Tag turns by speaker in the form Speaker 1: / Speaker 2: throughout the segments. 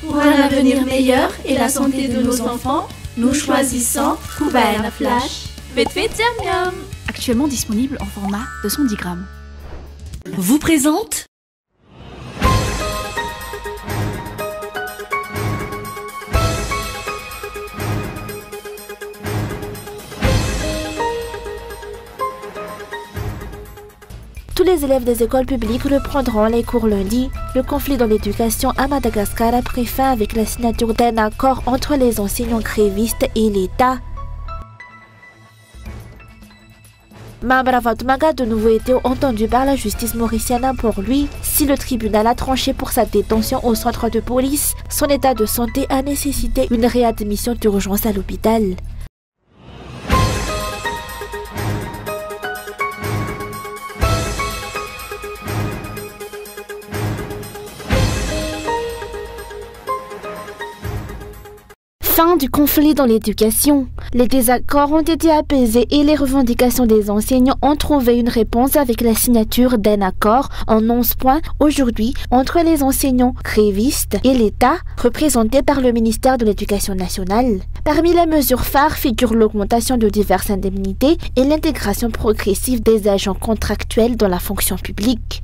Speaker 1: Pour un avenir meilleur et la santé de nos enfants, nous choisissons Kubaena Flash. Vite, miam miam.
Speaker 2: Actuellement disponible en format de 110 grammes.
Speaker 1: Vous présente
Speaker 3: Tous les élèves des écoles publiques reprendront les cours lundi. Le conflit dans l'éducation à Madagascar a pris fin avec la signature d'un accord entre les enseignants grévistes et l'État. Mame Ravalomanana a de nouveau été entendu par la justice mauricienne pour lui. Si le tribunal a tranché pour sa détention au centre de police, son état de santé a nécessité une réadmission d'urgence à l'hôpital. Fin du conflit dans l'éducation. Les désaccords ont été apaisés et les revendications des enseignants ont trouvé une réponse avec la signature d'un accord en 11 points aujourd'hui entre les enseignants grévistes et l'État, représenté par le ministère de l'Éducation nationale. Parmi les mesures phares figurent l'augmentation de diverses indemnités et l'intégration progressive des agents contractuels dans la fonction publique.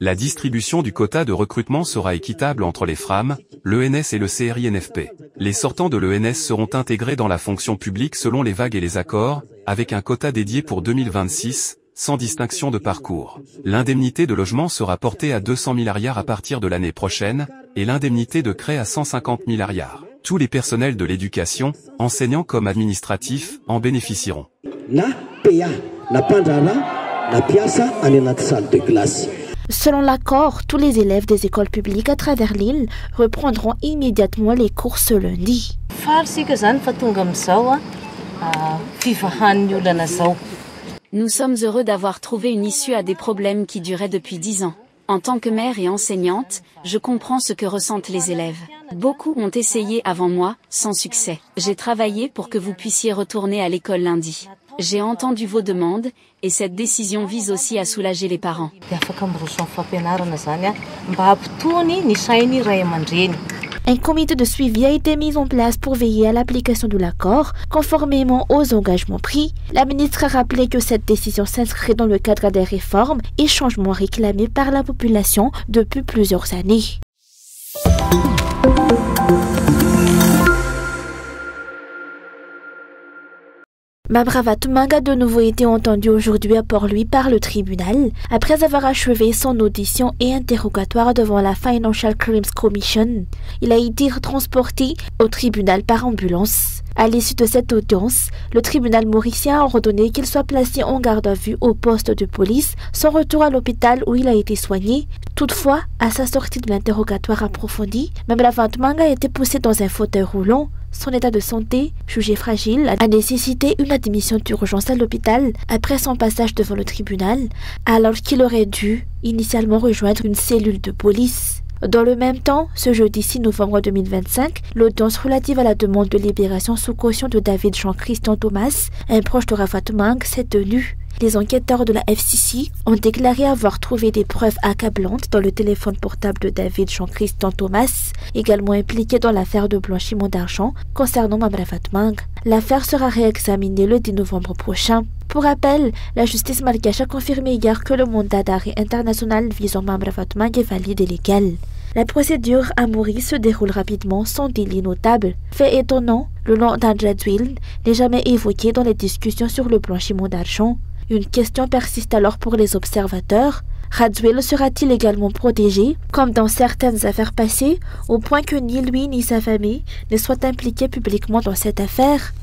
Speaker 4: La distribution du quota de recrutement sera équitable entre les FRAM, l'ENS et le CRINFP. Les sortants de l'ENS seront intégrés dans la fonction publique selon les vagues et les accords, avec un quota dédié pour 2026, sans distinction de parcours. L'indemnité de logement sera portée à 200 milliards à partir de l'année prochaine, et l'indemnité de CRE à 150 milliards. Tous les personnels de l'éducation, enseignants comme administratifs, en bénéficieront.
Speaker 3: Selon l'accord, tous les élèves des écoles publiques à travers l'île reprendront immédiatement les cours ce lundi.
Speaker 5: Nous sommes heureux d'avoir trouvé une issue à des problèmes qui duraient depuis 10 ans. En tant que mère et enseignante, je comprends ce que ressentent les élèves. Beaucoup ont essayé avant moi, sans succès. J'ai travaillé pour que vous puissiez retourner à l'école lundi. J'ai entendu vos demandes, et cette décision vise aussi à soulager les parents.
Speaker 3: Un comité de suivi a été mis en place pour veiller à l'application de l'accord, conformément aux engagements pris. La ministre a rappelé que cette décision s'inscrit dans le cadre des réformes et changements réclamés par la population depuis plusieurs années. Mame Ravalomanana a de nouveau été entendu aujourd'hui à Port-Louis par le tribunal, après avoir achevé son audition et interrogatoire devant la Financial Crimes Commission. Il a été transporté au tribunal par ambulance. À l'issue de cette audience, le tribunal mauricien a ordonné qu'il soit placé en garde à vue au poste de police, son retour à l'hôpital où il a été soigné. Toutefois, à sa sortie de l'interrogatoire approfondi, Mame Ravalomanana a été poussé dans un fauteuil roulant. Son état de santé, jugé fragile, a nécessité une admission d'urgence à l'hôpital après son passage devant le tribunal, alors qu'il aurait dû initialement rejoindre une cellule de police. Dans le même temps, ce jeudi 6 novembre 2025, l'audience relative à la demande de libération sous caution de David Jean-Christian Thomas, un proche de Ravalomanana, s'est tenue. Les enquêteurs de la FCC ont déclaré avoir trouvé des preuves accablantes dans le téléphone portable de David Jean-Christian Thomas, également impliqué dans l'affaire de blanchiment d'argent concernant Mame Ravalomanana. L'affaire sera réexaminée le 10 novembre prochain. Pour rappel, la justice malgache a confirmé hier que le mandat d'arrêt international visant Mame Ravalomanana est valide et légal. La procédure à Maurice se déroule rapidement sans délai notable. Fait étonnant, le nom d'Radzwil n'est jamais évoqué dans les discussions sur le blanchiment d'argent. Une question persiste alors pour les observateurs. Radzwil sera-t-il également protégé, comme dans certaines affaires passées, au point que ni lui ni sa famille ne soient impliqués publiquement dans cette affaire?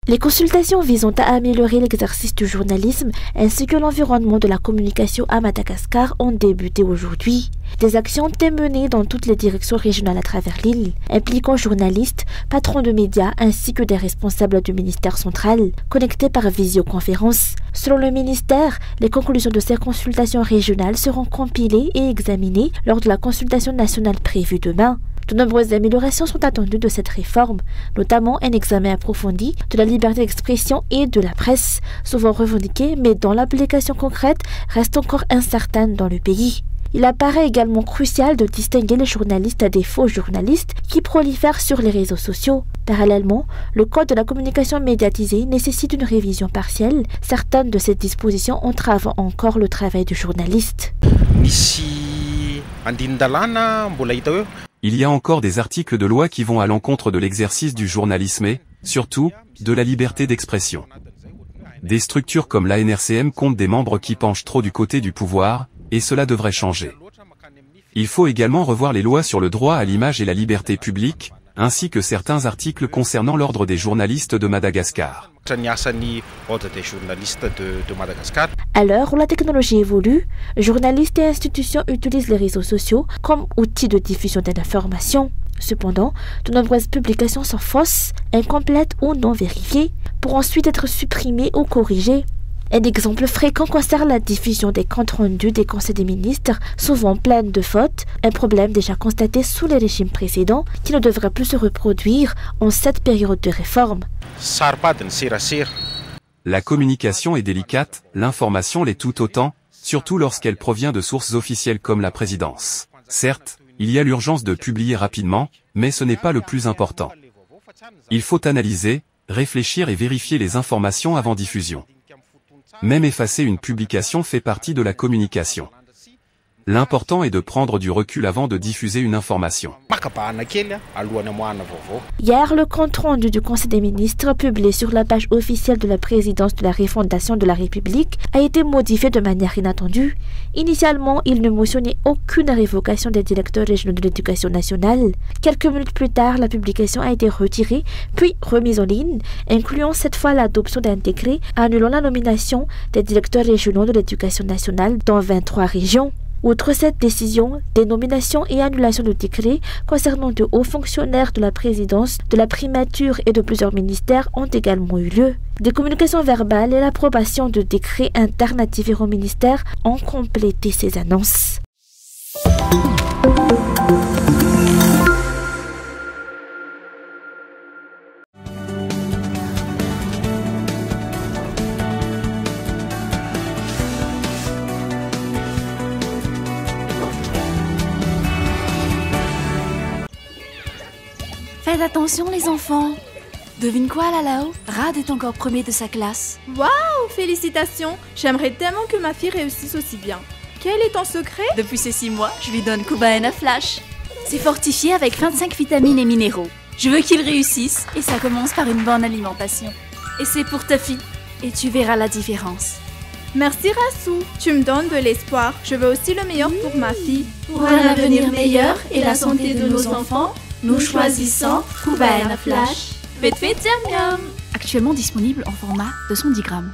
Speaker 3: Les consultations visant à améliorer l'exercice du journalisme ainsi que l'environnement de la communication à Madagascar ont débuté aujourd'hui. Des actions ont été menées dans toutes les directions régionales à travers l'île, impliquant journalistes, patrons de médias ainsi que des responsables du ministère central, connectés par visioconférence. Selon le ministère, les conclusions de ces consultations régionales seront compilées et examinées lors de la consultation nationale prévue demain. De nombreuses améliorations sont attendues de cette réforme, notamment un examen approfondi de la liberté d'expression et de la presse, souvent revendiquée, mais dont l'application concrète reste encore incertaine dans le pays. Il apparaît également crucial de distinguer les journalistes des faux journalistes qui prolifèrent sur les réseaux sociaux. Parallèlement, le Code de la communication médiatisée nécessite une révision partielle. Certaines de ces dispositions entravent encore le travail du journaliste.
Speaker 4: Il y a encore des articles de loi qui vont à l'encontre de l'exercice du journalisme et, surtout, de la liberté d'expression. Des structures comme l'ANRCM comptent des membres qui penchent trop du côté du pouvoir, et cela devrait changer. Il faut également revoir les lois sur le droit à l'image et la liberté publique, ainsi que certains articles concernant l'ordre des journalistes de Madagascar.
Speaker 3: À l'heure où la technologie évolue, journalistes et institutions utilisent les réseaux sociaux comme outils de diffusion d'informations. Cependant, de nombreuses publications sont fausses, incomplètes ou non vérifiées, pour ensuite être supprimées ou corrigées. Un exemple fréquent concerne la diffusion des comptes rendus des conseils des ministres, souvent pleines de fautes, un problème déjà constaté sous les régimes précédents qui ne devrait plus se reproduire en cette période de réforme.
Speaker 4: La communication est délicate, l'information l'est tout autant, surtout lorsqu'elle provient de sources officielles comme la présidence. Certes, il y a l'urgence de publier rapidement, mais ce n'est pas le plus important. Il faut analyser, réfléchir et vérifier les informations avant diffusion. Même effacer une publication fait partie de la communication. L'important est de prendre du recul avant de diffuser une information.
Speaker 3: Hier, le compte rendu du Conseil des ministres, publié sur la page officielle de la présidence de la refondation de la République, a été modifié de manière inattendue. Initialement, il ne mentionnait aucune révocation des directeurs régionaux de l'éducation nationale. Quelques minutes plus tard, la publication a été retirée, puis remise en ligne, incluant cette fois l'adoption d'un décret annulant la nomination des directeurs régionaux de l'éducation nationale dans 23 régions. Outre cette décision, des nominations et annulations de décrets concernant de hauts fonctionnaires de la présidence, de la primature et de plusieurs ministères ont également eu lieu. Des communications verbales et l'approbation de décrets alternatifs au ministère ont complété ces annonces.
Speaker 2: Faites attention les enfants. Devine quoi là-haut? Rad est encore premier de sa classe.
Speaker 1: Waouh, félicitations. J'aimerais tellement que ma fille réussisse aussi bien. Quel est ton secret?
Speaker 2: Depuis ces 6 mois, je lui donne Kubaena Flash. C'est fortifié avec 25 vitamines et minéraux. Je veux qu'il réussisse et ça commence par une bonne alimentation. Et c'est pour ta fille. Et tu verras la différence.
Speaker 1: Merci Rassou, tu me donnes de l'espoir. Je veux aussi le meilleur pour ma fille.
Speaker 6: Pour un avenir meilleur et la santé de nos enfants, nous choisissons Kubaena Flash.
Speaker 1: Vite fait, miam miam.
Speaker 2: Actuellement disponible en format de 110 grammes.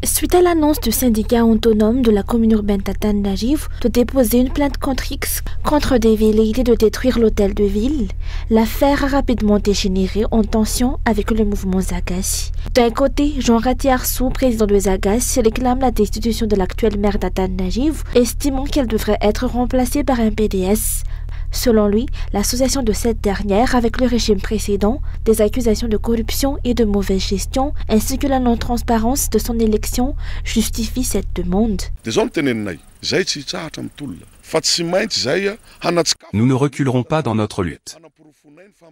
Speaker 3: Suite à l'annonce du syndicat autonome de la commune urbaine Tatan Najiv de déposer une plainte contre X contre des velléités de détruire l'hôtel de ville, l'affaire a rapidement dégénéré en tension avec le mouvement Zagassi. D'un côté, Jean Ratiarsou, président de Zagassi, réclame la destitution de l'actuelle maire Tatan Najiv, estimant qu'elle devrait être remplacée par un PDS. Selon lui, l'association de cette dernière avec le régime précédent, des accusations de corruption et de mauvaise gestion, ainsi que la non-transparence de son élection, justifie cette demande.
Speaker 4: Nous ne reculerons pas dans notre lutte.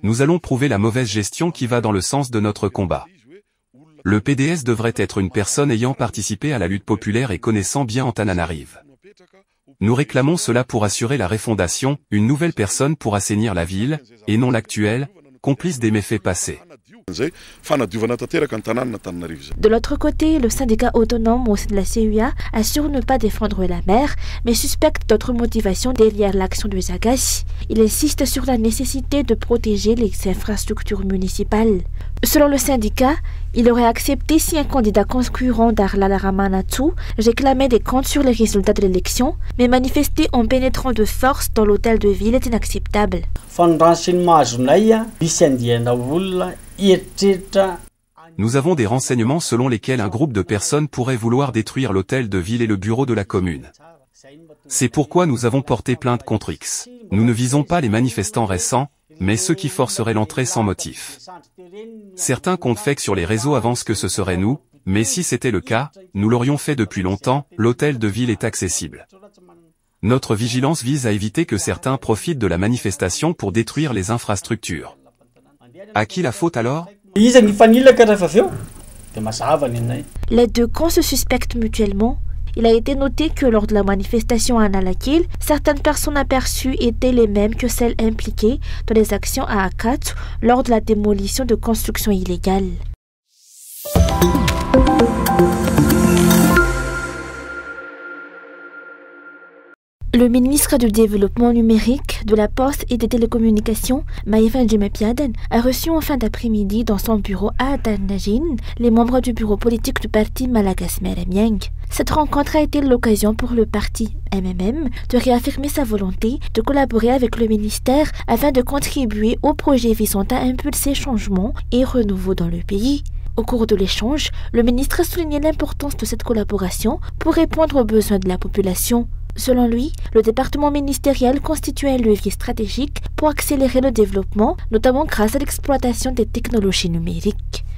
Speaker 4: Nous allons prouver la mauvaise gestion qui va dans le sens de notre combat. Le PDS devrait être une personne ayant participé à la lutte populaire et connaissant bien Antananarive. Nous réclamons cela pour assurer la refondation, une nouvelle personne pour assainir la ville, et non l'actuelle, complice des méfaits passés.
Speaker 3: De l'autre côté, le syndicat autonome au sein de la CUA assure ne pas défendre la mer, mais suspecte d'autres motivations derrière l'action de Zagassi. Il insiste sur la nécessité de protéger les infrastructures municipales. Selon le syndicat, il aurait accepté si un candidat concurrent d'Arlala Ramanatsoa réclamait des comptes sur les résultats de l'élection, mais manifester en pénétrant de force dans l'hôtel de ville est inacceptable.
Speaker 4: Nous avons des renseignements selon lesquels un groupe de personnes pourrait vouloir détruire l'hôtel de ville et le bureau de la commune. C'est pourquoi nous avons porté plainte contre X. Nous ne visons pas les manifestants récents, mais ceux qui forceraient l'entrée sans motif. Certains comptes fake sur les réseaux avancent que ce serait nous, mais si c'était le cas, nous l'aurions fait depuis longtemps, l'hôtel de ville est accessible. Notre vigilance vise à éviter que certains profitent de la manifestation pour détruire les infrastructures. À qui la faute alors ?
Speaker 3: Les deux camps se suspectent mutuellement. Il a été noté que lors de la manifestation à Nalakil, certaines personnes aperçues étaient les mêmes que celles impliquées dans les actions à Akatsu lors de la démolition de constructions illégales. Le ministre du Développement numérique, de la Poste et des Télécommunications, Maïvan Djemepiaden, a reçu en fin d'après-midi dans son bureau à Atanajin les membres du bureau politique du parti Malagas Meremiang. Cette rencontre a été l'occasion pour le parti MMM de réaffirmer sa volonté de collaborer avec le ministère afin de contribuer au projet visant à impulser changement et renouveau dans le pays. Au cours de l'échange, le ministre a souligné l'importance de cette collaboration pour répondre aux besoins de la population. Selon lui, le département ministériel constitue un levier stratégique pour accélérer le développement, notamment grâce à l'exploitation des technologies numériques. «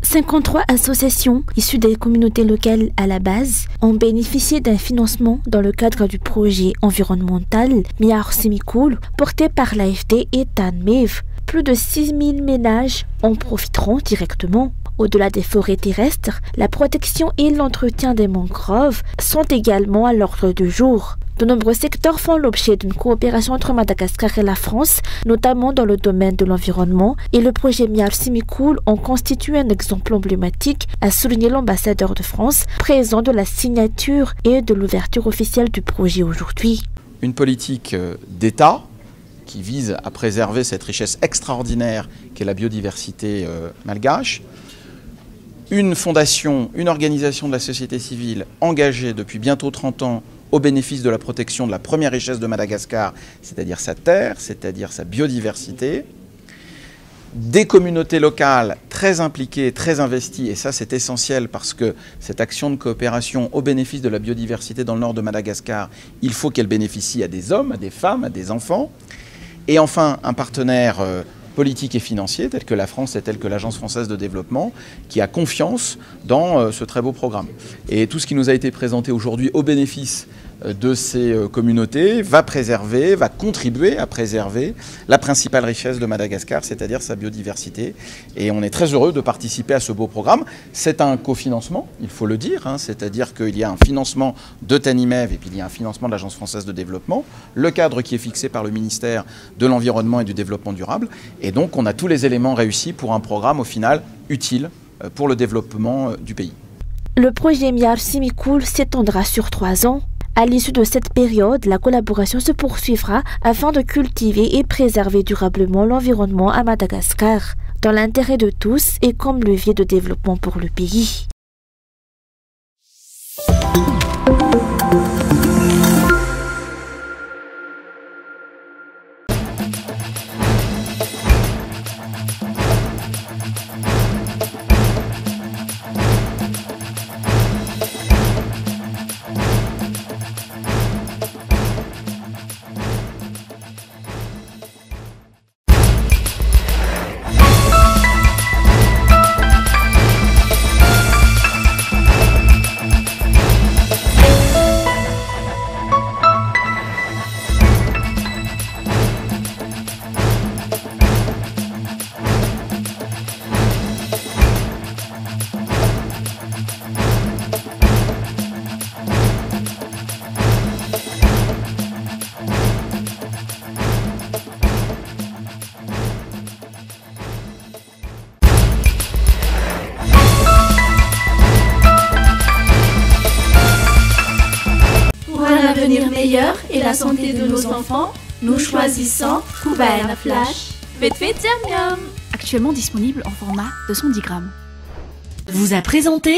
Speaker 3: 53 associations issues des communautés locales à la base ont bénéficié d'un financement dans le cadre du projet environnemental Miar Simikul porté par l'AFD et TANMEV. Plus de 6000 ménages en profiteront directement. Au-delà des forêts terrestres, la protection et l'entretien des mangroves sont également à l'ordre du jour. De nombreux secteurs font l'objet d'une coopération entre Madagascar et la France, notamment dans le domaine de l'environnement, et le projet Miar Simikul en constitue un exemple emblématique, a souligné l'ambassadeur de France, présent de la signature et de l'ouverture officielle du projet aujourd'hui.
Speaker 7: Une politique d'État qui vise à préserver cette richesse extraordinaire qu'est la biodiversité malgache. Une fondation, une organisation de la société civile engagée depuis bientôt 30 ans au bénéfice de la protection de la première richesse de Madagascar, c'est-à-dire sa terre, c'est-à-dire sa biodiversité. Des communautés locales très impliquées, très investies, et ça c'est essentiel parce que cette action de coopération au bénéfice de la biodiversité dans le nord de Madagascar, il faut qu'elle bénéficie à des hommes, à des femmes, à des enfants. Et enfin, un partenaire politique et financier, tel que la France et tel que l'Agence française de développement, qui a confiance dans ce très beau programme. Et tout ce qui nous a été présenté aujourd'hui au bénéfice de ces communautés va préserver, va contribuer à préserver la principale richesse de Madagascar, c'est-à-dire sa biodiversité. Et on est très heureux de participer à ce beau programme. C'est un cofinancement, il faut le dire, hein, c'est-à-dire qu'il y a un financement de TANIMEV et puis il y a un financement de l'Agence française de développement, le cadre qui est fixé par le ministère de l'Environnement et du Développement durable. Et donc on a tous les éléments réussis pour un programme au final utile pour le développement du pays.
Speaker 3: Le projet Miar Simikul s'étendra sur 3 ans. À l'issue de cette période, la collaboration se poursuivra afin de cultiver et préserver durablement l'environnement à Madagascar, dans l'intérêt de tous et comme levier de développement pour le pays.
Speaker 6: meilleur et la santé de nos enfants, nous choisissons Kubaina Flash.
Speaker 2: Vite fait, miam miam. Actuellement disponible en format 210 grammes. Vous a présenté